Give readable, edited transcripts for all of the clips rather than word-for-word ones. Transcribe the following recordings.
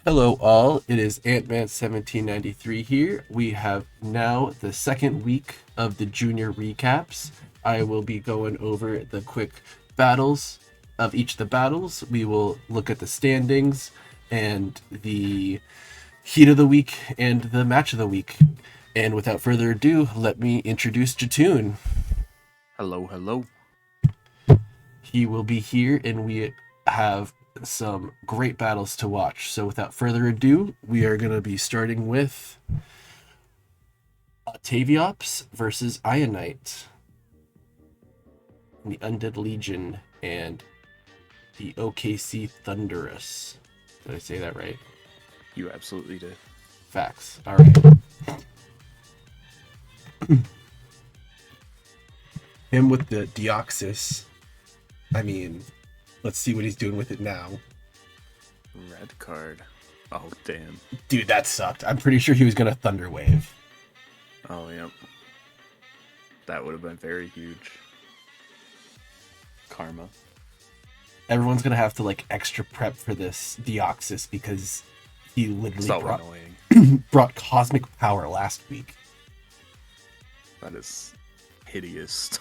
Hello, all. It is Ant-Man 1793 here. We have now the second week of the junior recaps. I will be going over the quick battles of each of the battles. We will look at the standings and the heat of the week and the match of the week. And without further ado, let me introduce Jutun. Hello, hello. He will be here, and we have some great battles to watch. So, without further ado, we are going to be starting with Taviops versus Ionite, the Undead Legion, and the OKC Thunderous. Did I say that right? You absolutely did. Facts. All right. Him with the Deoxys. I mean, let's see what he's doing with it now. Red card. Oh, damn. Dude, that sucked. I'm pretty sure he was going to Thunder Wave. Oh, yep. That would have been very huge. Karma. Everyone's going to have to, like, extra prep for this Deoxys because he literally So annoying. brought Cosmic Power last week. That is hideous.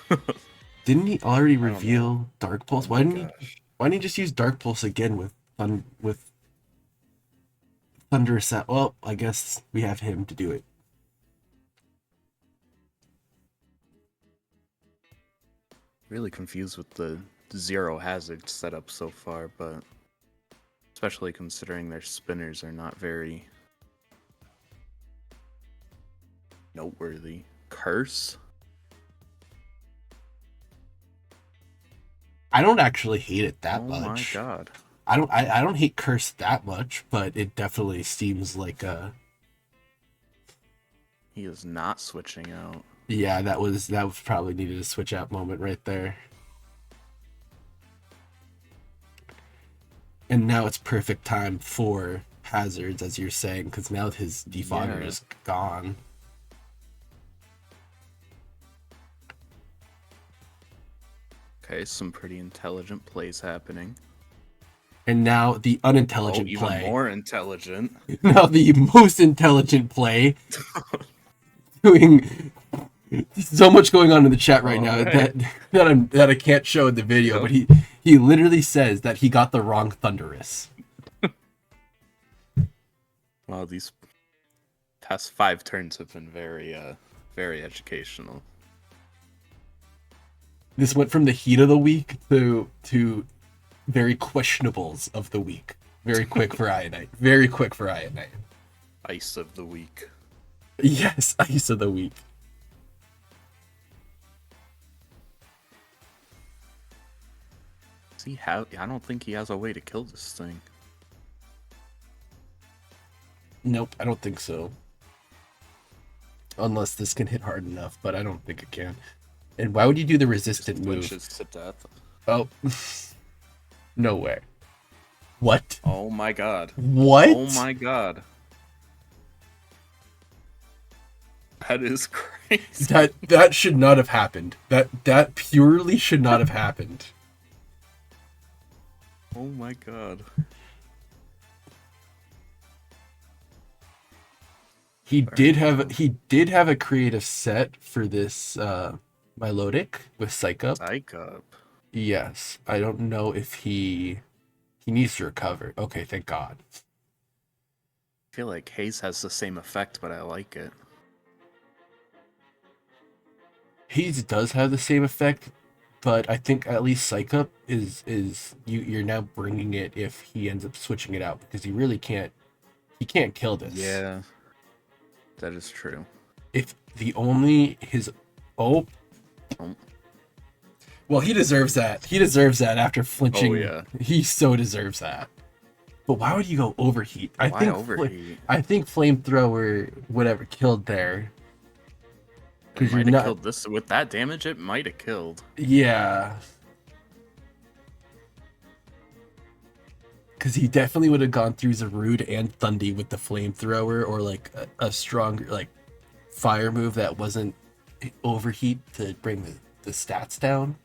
Didn't he already I don't know. reveal Dark Pulse? Oh Why my didn't he? gosh. Why didn't he just use Dark Pulse again with Thunderous? Well, I guess we have him to do it. Really confused with the zero hazard setup so far, but especially considering their spinners are not very noteworthy. Curse? I don't actually hate it that Oh much. my god. I don't hate Curse that much, but it definitely seems like He is not switching out. yeah, that was probably needed a switch out moment right there. And now it's perfect time for hazards, as you're saying, because now his defogger is gone. Okay, some pretty intelligent plays happening. And now the unintelligent even play. more intelligent. Now the most intelligent play. Doing so much going on in the chat right now that I can't show in the video, but he literally says that he got the wrong Thunderous. Wow, these past 5 turns have been very educational. This went from the heat of the week to very questionables of the week. Very quick for Ionite. Very quick for Ionite. Ice of the week. Yes, ice of the week. I don't think he has a way to kill this thing. Nope, I don't think so. Unless this can hit hard enough, but I don't think it can. And why would you do the resistant move? Switches to death. Oh. Nowhere. What? Oh my god. What? Oh my god. That is crazy. That should not have happened. That purely should not have happened. Oh my god. He did have a creative set for this Milotic with Psych Up. Psych Up. Yes. I don't know if he needs to recover. Okay, thank God. I feel like Haze has the same effect, but I like it. Haze does have the same effect, but I think at least Psych Up is you're now bringing it if he ends up switching it out, because he can't kill this. Yeah. That is true. If the only his well, he deserves that. He deserves that after flinching. Oh yeah. He so deserves that. But why would you go overheat? I think flamethrower whatever killed there. It might have killed this with that damage. It might have killed. Yeah. Because he definitely would have gone through Zarude and Thundy with the flamethrower, or like a stronger like fire move that wasn't overheat to bring the stats down.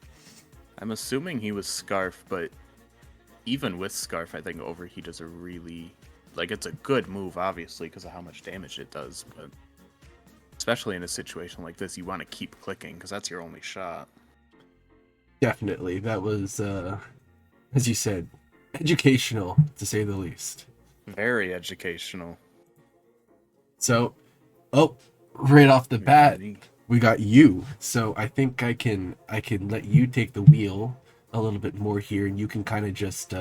I'm assuming he was Scarf, but even with Scarf, I think Overheat is a really like it's a good move, obviously, because of how much damage it does. But especially in a situation like this, you want to keep clicking because that's your only shot. Definitely. That was, as you said, educational to say the least. Very educational. So, oh, right off the bat, we got you. So I think I can let you take the wheel a little bit more here, and you can kind of just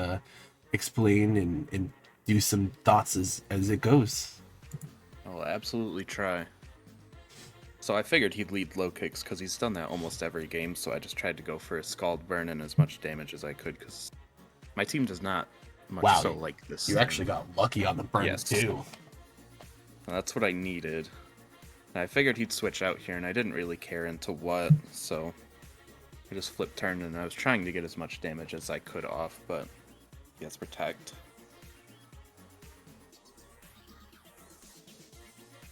explain and do some thoughts as it goes. I'll absolutely try. So I figured he'd lead low kicks because he's done that almost every game, so I just tried to go for a Scald Burn and as much damage as I could because my team does not much Wow, so like this. You actually got lucky on the burn Yes. too. That's what I needed. And I figured he'd switch out here, and I didn't really care into what, so I just flipped turn, and I was trying to get as much damage as I could off, but he has Protect.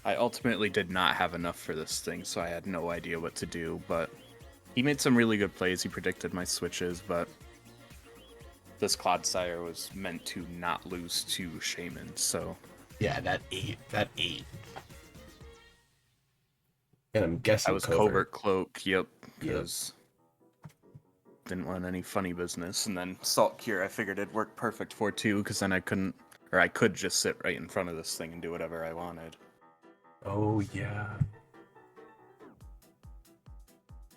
I ultimately did not have enough for this thing, so I had no idea what to do, but he made some really good plays. He predicted my switches, but this Clodsire was meant to not lose to Shaman, so... Yeah, that eight. And I'm guessing I was Covert Cloak, yep, because didn't want any funny business. And then Salt Cure, I figured it'd work perfect for too, because then I could just sit right in front of this thing and do whatever I wanted. Oh yeah.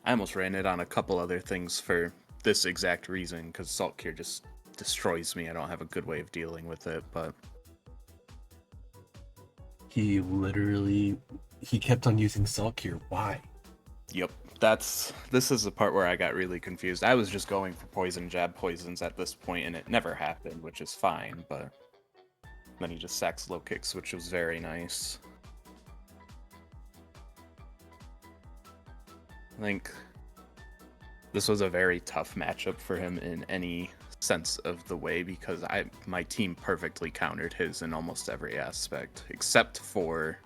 I almost ran it on a couple other things for this exact reason, because Salt Cure just destroys me. I don't have a good way of dealing with it, but... He kept on using Salt Cure. Why? Yep. This is the part where I got really confused. I was just going for poison jab poisons at this point, and it never happened, which is fine, but then he just sacks low kicks, which was very nice. I think this was a very tough matchup for him in any sense of the way, because my team perfectly countered his in almost every aspect, except for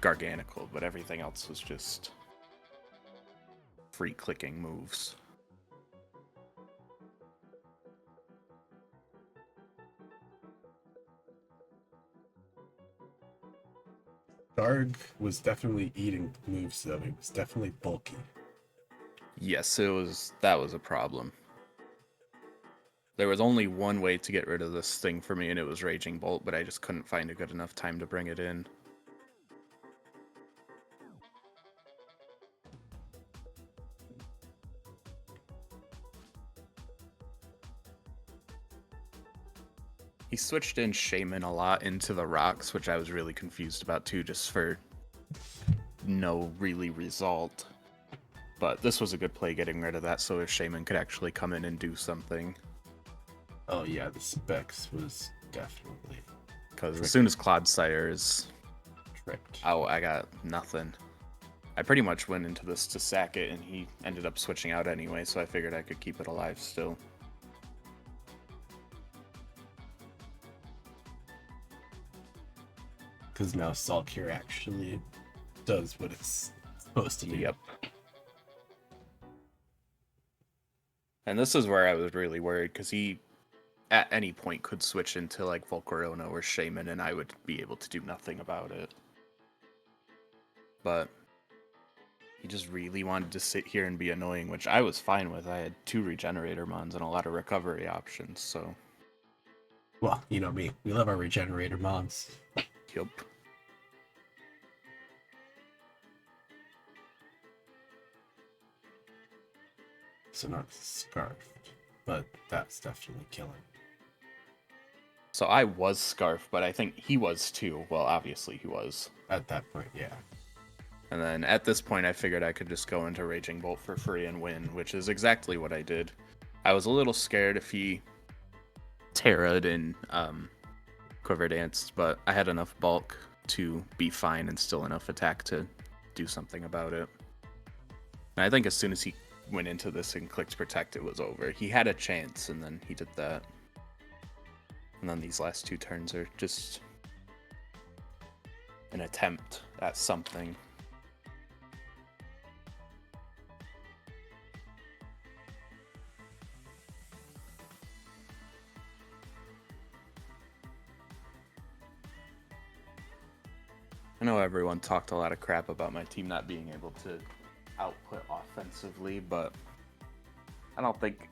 Garganical, but everything else was just free clicking moves. Garg was definitely eating moves though. He was definitely bulky. Yes, that was a problem. There was only one way to get rid of this thing for me, and it was Raging Bolt, but I just couldn't find a good enough time to bring it in. He switched in Shaman a lot into the rocks, which I was really confused about too, just for no really result. But this was a good play getting rid of that so his Shaman could actually come in and do something. Oh yeah, the specs was definitely... Because as soon as Clodsire is tricked out, I got nothing. I pretty much went into this to sack it, and he ended up switching out anyway, so I figured I could keep it alive still. Because now Salt Cure actually does what it's supposed to do. Yep. And this is where I was really worried, because he, at any point, could switch into, like, Volcarona or Shaman, and I would be able to do nothing about it. But he just really wanted to sit here and be annoying, which I was fine with. I had 2 Regenerator Mons and a lot of recovery options, so... Well, you know me. We love our Regenerator Mons. Yup. So not Scarfed, but that's definitely killing. So I was Scarf, but I think he was too. Well, obviously he was. At that point, yeah. And then at this point, I figured I could just go into Raging Bolt for free and win, which is exactly what I did. I was a little scared if he Terra'd and Quiver Danced, but I had enough bulk to be fine and still enough attack to do something about it. And I think as soon as he went into this and clicked Protect, it was over. He had a chance, and then he did that. And then these last 2 turns are just an attempt at something. I know everyone talked a lot of crap about my team not being able to output offensively, but I don't think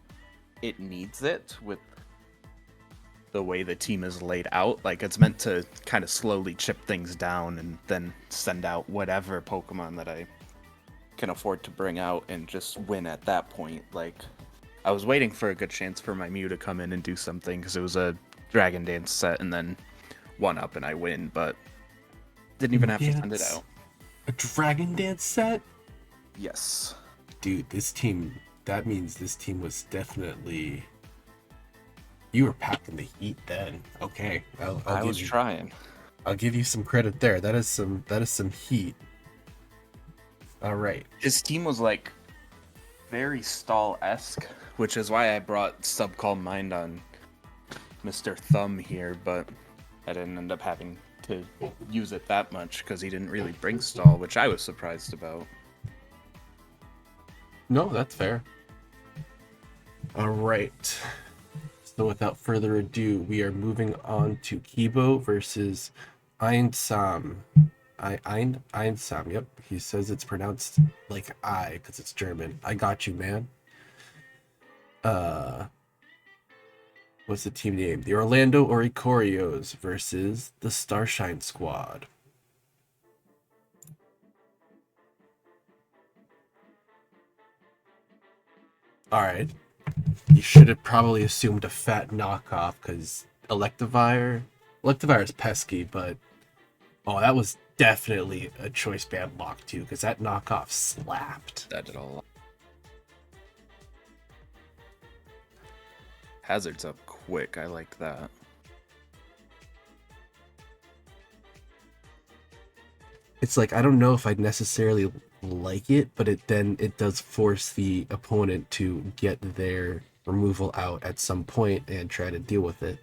it needs it with the way the team is laid out. Like, it's meant to kind of slowly chip things down and then send out whatever Pokemon that I can afford to bring out and just win at that point. Like, I was waiting for a good chance for my Mew to come in and do something because it was a Dragon Dance set and then 1-up and I win, but didn't even have to send it out. A Dragon Dance set? Yes. Dude, this team, that means this team was definitely... You were packing the heat then. Okay, I was trying. I'll give you some credit there. That is some heat. All right. His team was like very stall-esque, which is why I brought Subcall Mind on Mr. Thumb here, but I didn't end up having to use it that much because he didn't really bring stall, which I was surprised about. No, that's fair. All right. So without further ado, we are moving on to Kibo versus Einsam. Einsam, yep. He says it's pronounced like I because it's German. I got you, man. What's the team name? The Orlando Oricorios versus the Starshine Squad. All right. You should have probably assumed a fat knockoff because Electivire is pesky, but oh, that was definitely a choice band lock too because that knockoff slapped. That did a lot. Hazard's up quick. I like that. It's like I don't know if I'd necessarily like it, but it does force the opponent to get their removal out at some point and try to deal with it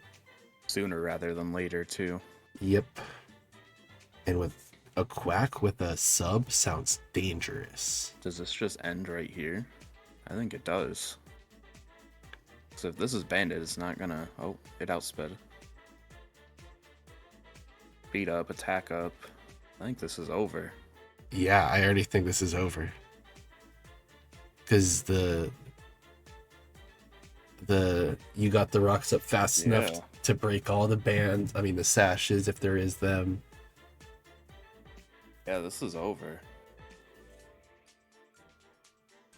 Sooner rather than later, too. Yep. And with a Quack with a sub sounds dangerous. Does this just end right here? I think it does. So if this is Bandit, it's not gonna... Oh, it outsped. Beat up, attack up. I think this is over. Yeah, I already think this is over. Because you got the rocks up fast enough to break all the bands. I mean, the sashes, if there is them. Yeah, this is over.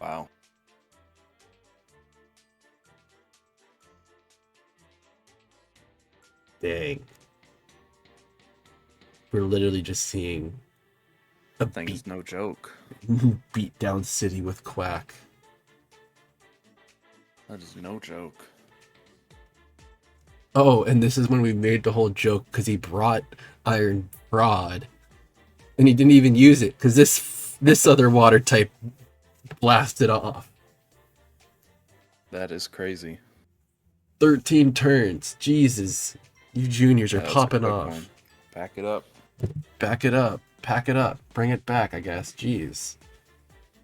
Wow. Dang. We're literally just seeing a Thing is no joke. beat down city with Quack. That is no joke. Oh, and this is when we made the whole joke because he brought Iron Fraud, and he didn't even use it because this other water type blasted off. That is crazy. 13 turns. Jesus, you juniors are popping off. One. Back it up. Back it up. Pack it up. Bring it back, I guess. Jeez.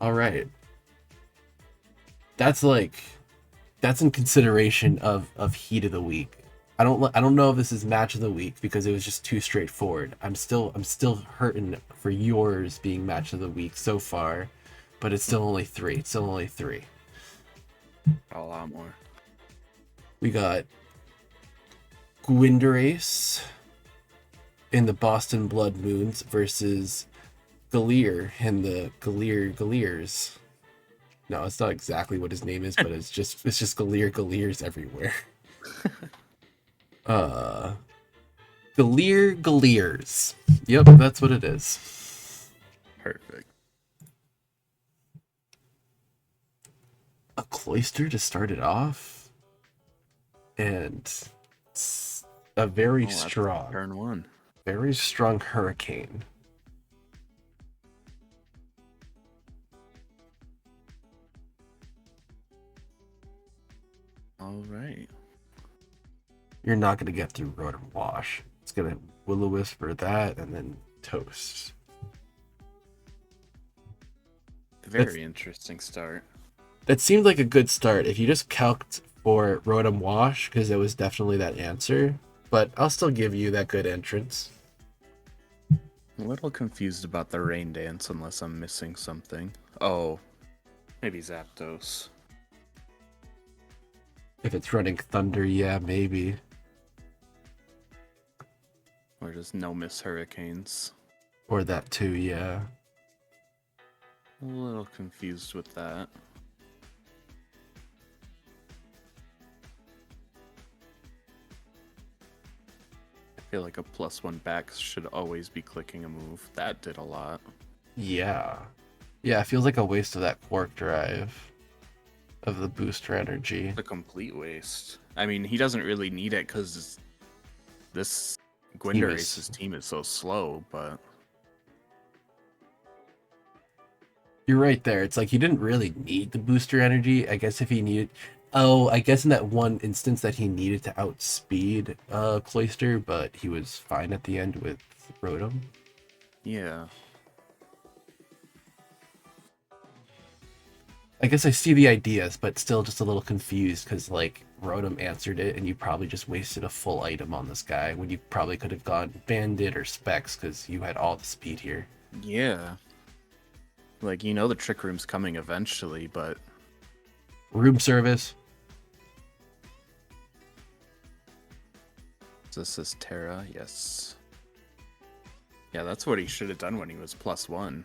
All right. That's in consideration of heat of the week. I don't know if this is match of the week because it was just too straightforward. I'm still hurting for yours being match of the week so far, but it's still only 3. It's still only 3. A lot more. We got Gwinderace in the Boston Blood Moons versus Galir in the Galiers. No, it's not exactly what his name is, but it's just Galiers everywhere. Galiers. Yep, that's what it is. Perfect. A Cloyster to start it off, and a very strong turn 1. Very strong Hurricane. All right. You're not going to get through Rotom Wash. It's going to Will-O-Wisp for that, and then Toast. Very interesting start. That seemed like a good start if you just calced for Rotom Wash, because it was definitely that answer. But I'll still give you that good entrance. A little confused about the rain dance unless I'm missing something. Oh, maybe Zapdos. If it's running Thunder, yeah, maybe. Or just no miss Hurricanes. Or that too, yeah. A little confused with that. I feel like a +1 back should always be clicking a move. That did a lot. Yeah. Yeah, it feels like a waste of that Quark drive of the booster energy. A complete waste. I mean, he doesn't really need it because this Gwenderace's team is so slow, but... You're right there. It's like he didn't really need the booster energy. I guess if he needed... Oh, I guess in that one instance that he needed to outspeed Cloyster, but he was fine at the end with Rotom. Yeah. I guess I see the ideas, but still just a little confused because, like, Rotom answered it and you probably just wasted a full item on this guy when you probably could have gone Bandit or Specs because you had all the speed here. Yeah. Like, you know the Trick Room's coming eventually, but... Room service. This is Terra, yes. Yeah, that's what he should have done when he was +1.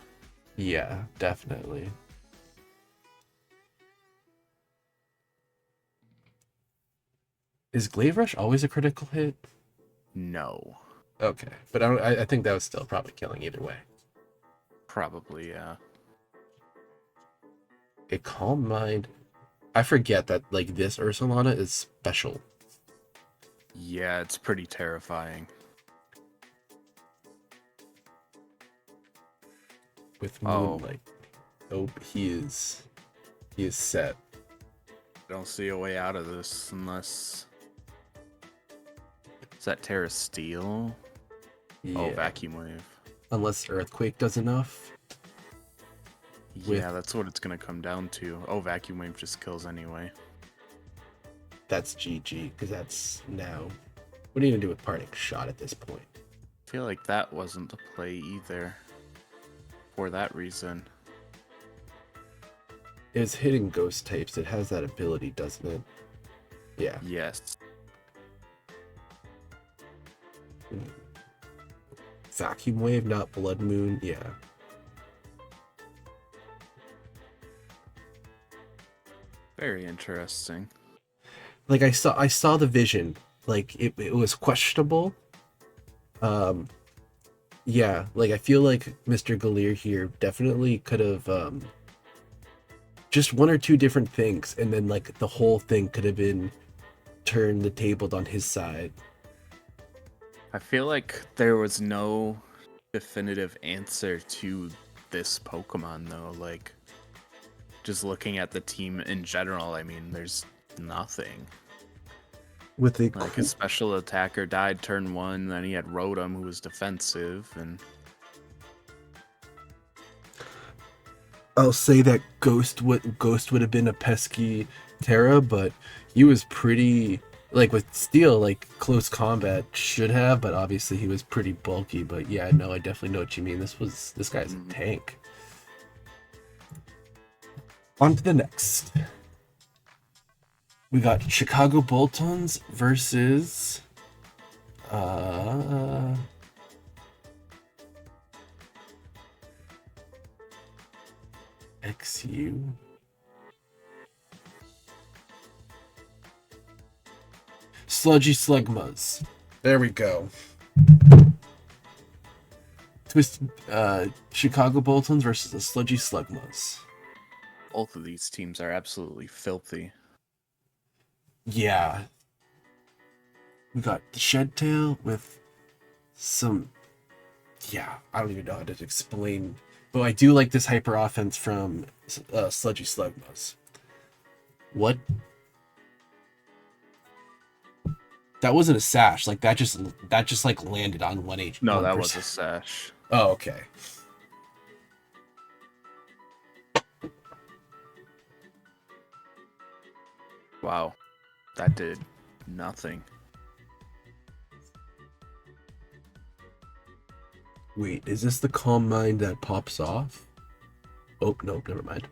Yeah, definitely. Is Glaive Rush always a critical hit? No. Okay, but I think that was still probably killing either way. Probably, yeah. A Calm Mind. I forget that like this Ursulana is special. Yeah, it's pretty terrifying. With Moonlight. Oh, he is set. I don't see a way out of this unless... Is that Terra Steel? Yeah. Oh, Vacuum Wave. Unless Earthquake does enough. Yeah, that's what it's gonna come down to. Oh, Vacuum Wave just kills anyway. That's GG, because that's now... What are you going to do with Parting Shot at this point? I feel like that wasn't the play either. For that reason. It's hitting ghost types. It has that ability, doesn't it? Yeah. Yes. Vacuum Wave, not Blood Moon. Yeah. Very interesting. Like I saw the vision. Like it was questionable. Yeah, like I feel like Mr. Gallier here definitely could have just one or two different things, and then like the whole thing could have been turned the tabled on his side. I feel like there was no definitive answer to this Pokemon though. Like, just looking at the team in general, I mean, there's nothing. With a Like, his special attacker died turn 1, then he had Rotom, who was defensive, and... I'll say that Ghost would have been a pesky Terra, but he was pretty, like with Steel, like close combat should have, but obviously he was pretty bulky. But yeah, no, I definitely know what you mean. This guy's a tank. On to the next. We got Chicago Boltons versus XU. Sludgy Slugmas. There we go. Chicago Boltons versus the Sludgy Slugmas. Both of these teams are absolutely filthy. Yeah. We got the Shedtail with some... Yeah, I don't even know how to explain. But I do like this hyper offense from Sludgy Slugmas. What? That wasn't a sash. Like that just like landed on 1 HP. No, that was a sash. Oh, okay. Wow. That did nothing. Wait, is this the Calm Mind that pops off? Oh, no, never mind.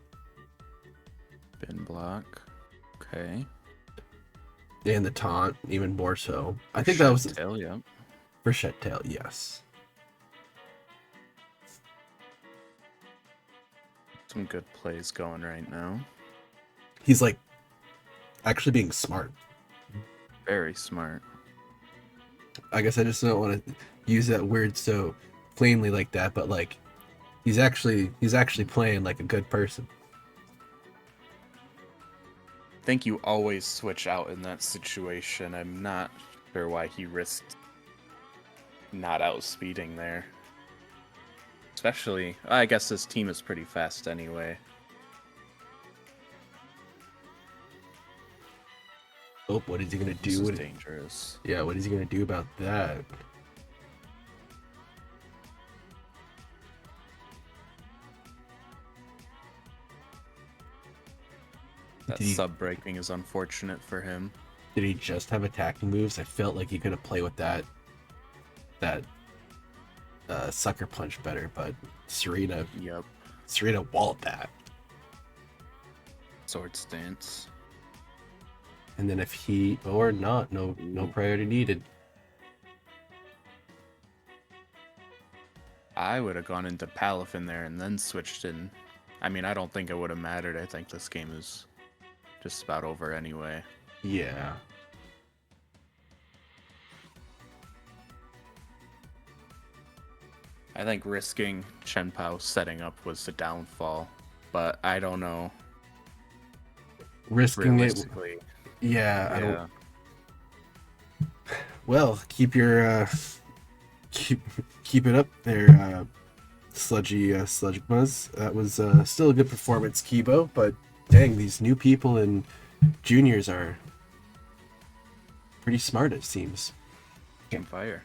Bin block. Okay. And the taunt, even more so. I think that Shed was tail, yep. for Shed Tail, yes. Some good plays going right now. He's like actually being smart. Very smart. I guess I just don't want to use that word so plainly like that, but like he's actually playing like a good person. I think you always switch out in that situation. I'm not sure why he risked not outspeeding there. Especially, I guess this team is pretty fast anyway. Oh, what is he gonna This do? is dangerous. Yeah, what is he gonna do about that? That sub breaking is unfortunate for him. Did he just have attacking moves? I felt like he could have played with that sucker punch better, but Serena walled that. Sword stance. And then if he or not, no priority needed. I would have gone into Palafin there and then switched in. I mean, I don't think it would have mattered. I think this game is just about over anyway. Yeah. I think risking Chen Pao setting up was the downfall, but I don't know. Risking it. Yeah, I don't. Well, keep your keep it up there, Sludgy Buzz. That was still a good performance, Kibo, but dang, these new people and juniors are pretty smart, it seems. Game fire.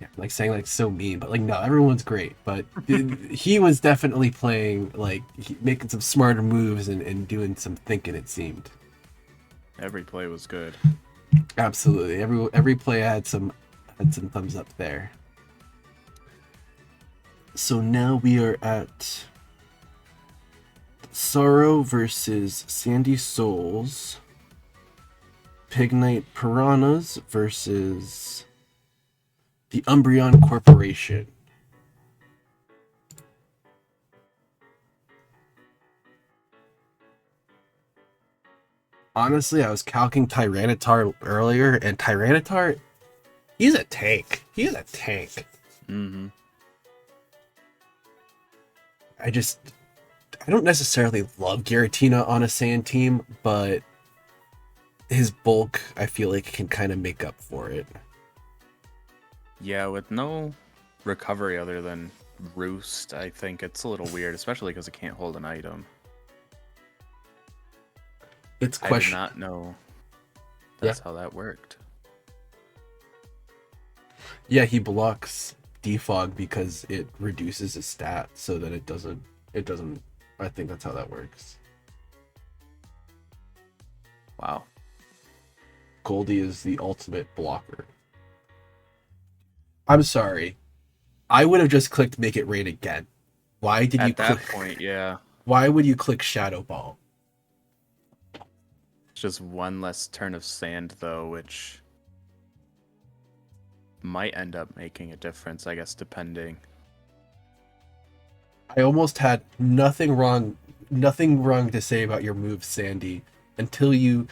Yeah, like saying like so mean, but like no, everyone's great. But he was definitely playing like making some smarter moves and doing some thinking. It seemed. Every play was good. Absolutely, every play had some thumbs up there. So now we are at Sorrow versus Sandy Souls. Pignite Piranhas versus the Umbreon Corporation. Honestly, I was calcing Tyranitar earlier, and Tyranitar, he's a tank. He's a tank. Mm-hmm. I don't necessarily love Giratina on a sand team, but his bulk, I feel like, can kind of make up for it. Yeah, with no recovery other than Roost, I think it's a little weird, especially because it can't hold an item. It's I did not know that's how that worked. Yeah, he blocks defog because it reduces his stat so that it doesn't I think that's how that works. Wow. Goldie is the ultimate blocker. I'm sorry. I would have just clicked make it rain again. Why did you click at that point, yeah. Why would you click Shadow Ball? It's just one less turn of sand though, which might end up making a difference, I guess, depending. I almost had nothing wrong to say about your move, Sandy, until you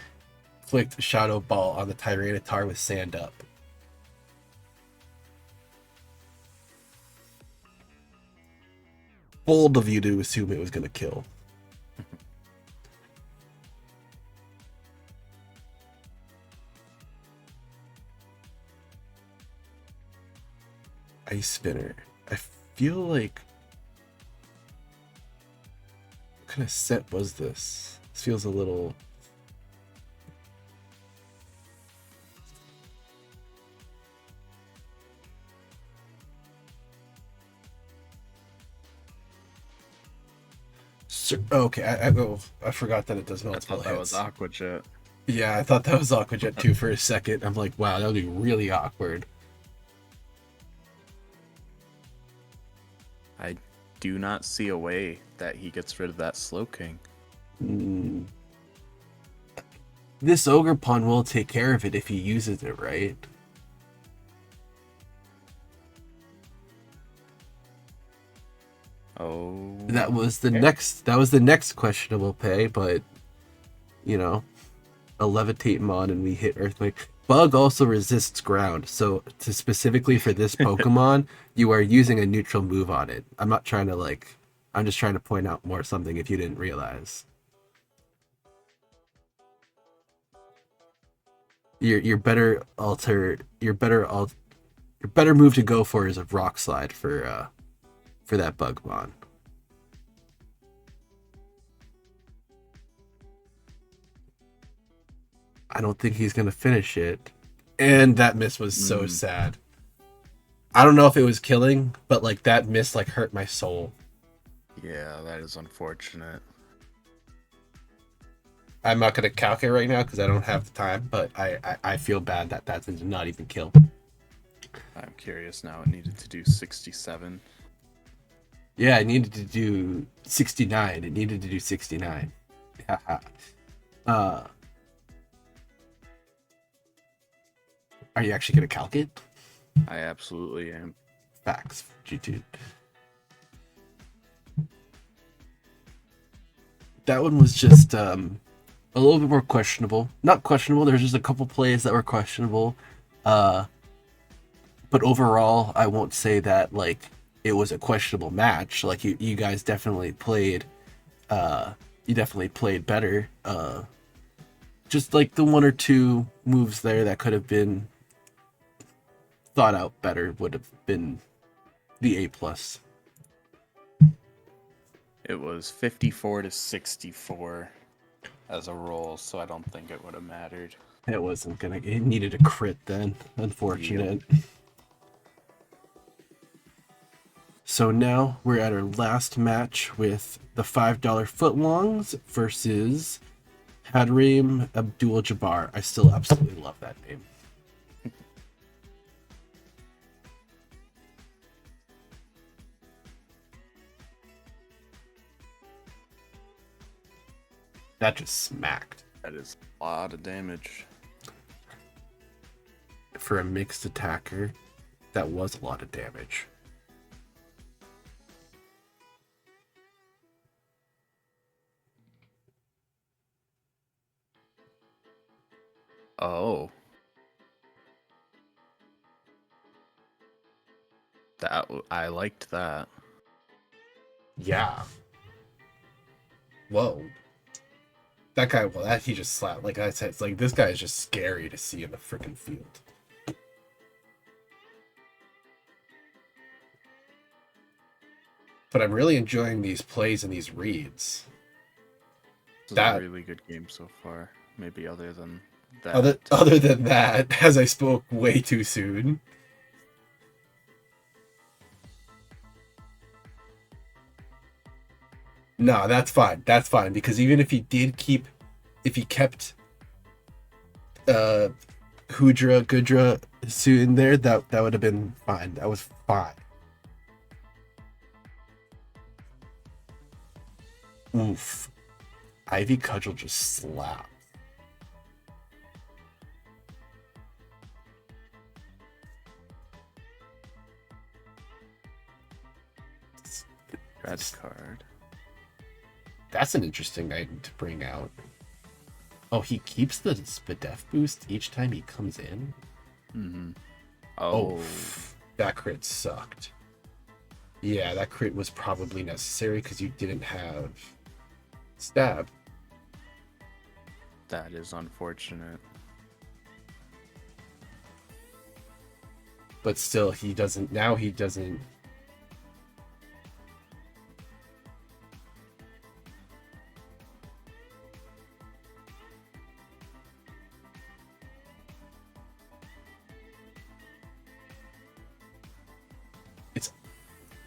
clicked Shadow Ball on the Tyranitar with sand up. Bold of you to assume it was going to kill. Ice Spinner. I feel like... What kind of set was this? This feels a little... Okay, I forgot that it does multiple hits. That was Aqua Jet. Yeah, I thought that was Aqua Jet too for a second. I'm like, wow, that would be really awkward. I do not see a way that he gets rid of that Slowking. Mm. This Ogerpon will take care of it if he uses it right. Oh. That was the okay. next questionable pay, but you know, a Levitate Mon and we hit Earthquake. Bug also resists ground, so to specifically for this Pokemon, you are using a neutral move on it. I'm not trying to like, I'm just trying to point out more something if you didn't realize. Your better move to go for is a Rock Slide for that Bugmon. I don't think he's gonna finish it. And that miss was so sad. I don't know if it was killing, but like that miss like hurt my soul. Yeah, that is unfortunate. I'm not gonna calculate right now because I don't have the time, but I feel bad that did not even kill. I'm curious now. It needed to do 67. Yeah, it needed to do 69. It needed to do 69. Are you actually gonna calc it? I absolutely am. Facts, Jutun. That one was just a little bit more questionable. Not questionable. There's just a couple plays that were questionable. But overall, I won't say that like it was a questionable match. Like you guys definitely played. You definitely played better. Just like the one or two moves there that could have been thought out better would have been the A plus. It was 54 to 64 as a roll, so I don't think it would have mattered. It wasn't gonna. It needed a crit then. Unfortunate. Yep. So now we're at our last match with the $5 footlongs versus Hadrim Abdul Jabbar. I still absolutely love that name. That just smacked. That is a lot of damage. For a mixed attacker, that was a lot of damage. Oh. I liked that. Yeah. Whoa. That guy, well, that he just slapped. Like I said, it's like this guy is just scary to see in the freaking field. But I'm really enjoying these plays and these reads. This is a really good game so far. Maybe other than that. Other than that, as I spoke way too soon. No, that's fine. That's fine because even if he kept Gudra suit in there, that would have been fine. That was fine. Oof. Ivy Cudgel just slapped. Red card. That's an interesting item to bring out. Oh, he keeps the Spadef boost each time he comes in? Mm-hmm. Oh, that crit sucked. Yeah, that crit was probably necessary because you didn't have stab. That is unfortunate. But still, he doesn't. Now he doesn't.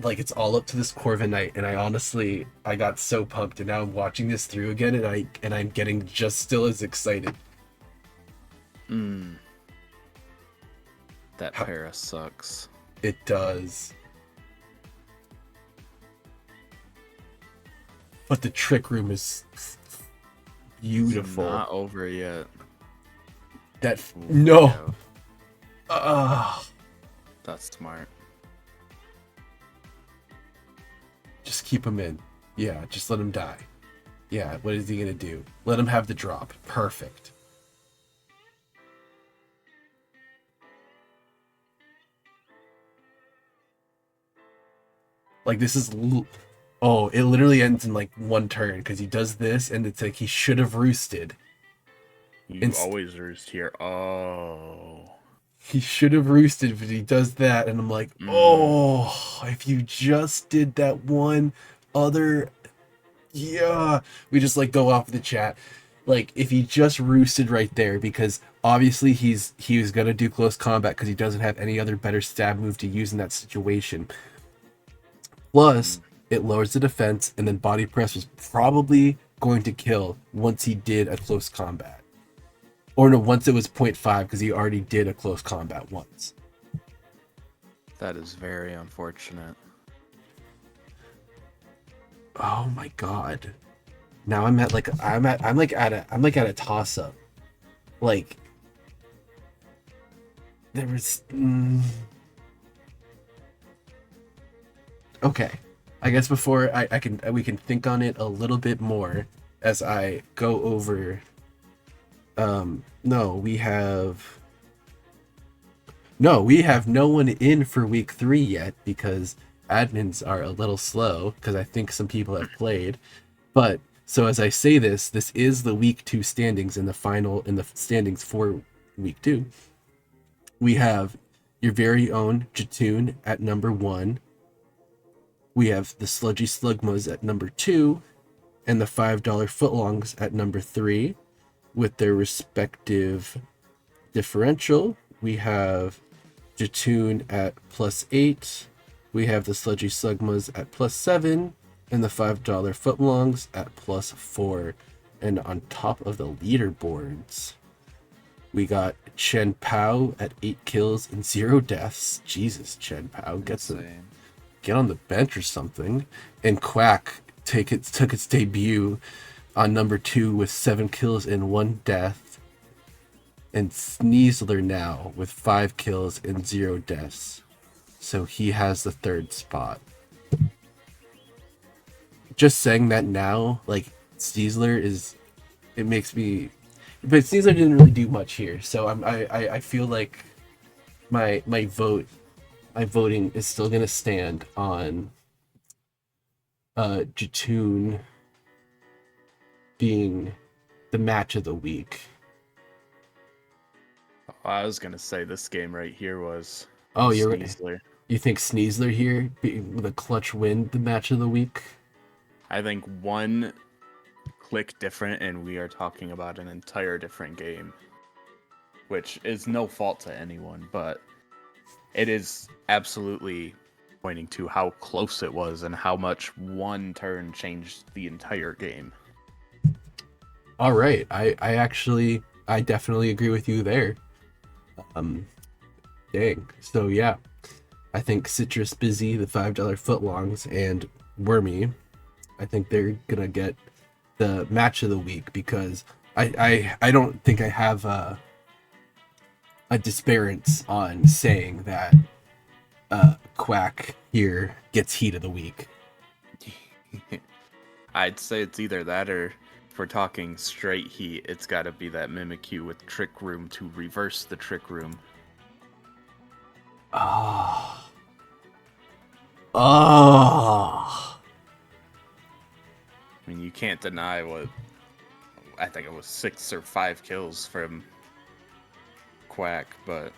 Like it's all up to this Corviknight, and I got so pumped, and now I'm watching this through again, and I'm getting just still as excited. That para sucks. It does. But the trick room is beautiful. It's not over yet. No. Yeah, that's smart. Just keep him in. Yeah, just let him die. Yeah, what is he gonna do? Let him have the drop. Perfect. Like this is oh, it literally ends in like one turn because he does this and it's like he should have roosted. You always roost here. Oh. He should have roosted, but he does that, and I'm like, oh, if you just did that one other, yeah, we just like go off the chat. Like if he just roosted right there, because obviously he was gonna do close combat because he doesn't have any other better stab move to use in that situation. Plus, it lowers the defense, and then body press was probably going to kill once he did a close combat. Or no, once it was 0.5 because he already did a close combat once. That is very unfortunate. Oh my god. Now I'm at a toss up. Like there was Okay. I guess before we can think on it a little bit more as I go over we have no one in for week 3 yet because admins are a little slow because I think some people have played. But so as I say this is the week 2 standings in the standings for week 2. We have your very own Jutun at number 1. We have the Sludgy Slugmas at number 2 and the $5 footlongs at number 3. With their respective differential, we have Jutun at +8, we have the Sludgy Slugmas at +7, and the $5 footlongs at +4. And on top of the leaderboards, we got Chen Pao at 8 kills and 0 deaths. Jesus, Chen Pao, get on the bench or something. And Quack took its debut on number 2 with 7 kills and 1 death. And Sneasler now with 5 kills and 0 deaths. So he has the 3rd spot. Just saying that now, like, Sneasler it makes me... But Sneasler didn't really do much here. So I feel like my voting is still going to stand on Jutun being the match of the week. I was gonna say this game right here was Sneasler. You think Sneasler here with a clutch win the match of the week? I think one click different and we are talking about an entire different game, which is no fault to anyone, but it is absolutely pointing to how close it was and how much one turn changed the entire game. All right, I definitely agree with you there. Dang. So yeah, I think Citrus Busy, the $5 footlongs, and Wormy, I think they're gonna get the match of the week because I don't think I have a disparance on saying that Quack here gets heat of the week. I'd say it's either that or if we're talking straight heat, it's got to be that Mimikyu with Trick Room to reverse the Trick Room. I mean, you can't deny what I think it was 6 or 5 kills from Quack, but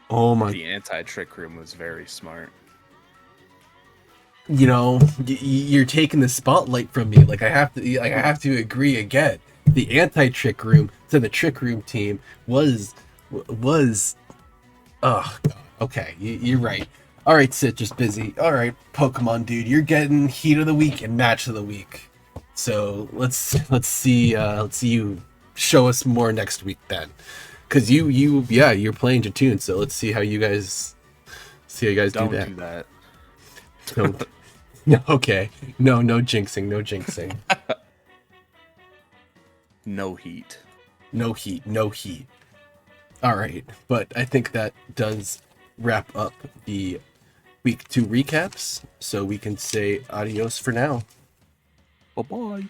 the anti-Trick Room was very smart. You know, you're taking the spotlight from me. Like I have to agree again. The anti-Trick Room to the Trick Room team was okay, you're right. All right, Citrus Busy. All right, Pokemon dude, you're getting heat of the week and match of the week. So let's see you show us more next week then, because you're playing Jutun. So let's see how you guys do that. Do that. Don't. Okay. No jinxing, no jinxing. No heat. No heat, no heat. All right, but I think that does wrap up the week 2 recaps, so we can say adios for now. Bye bye.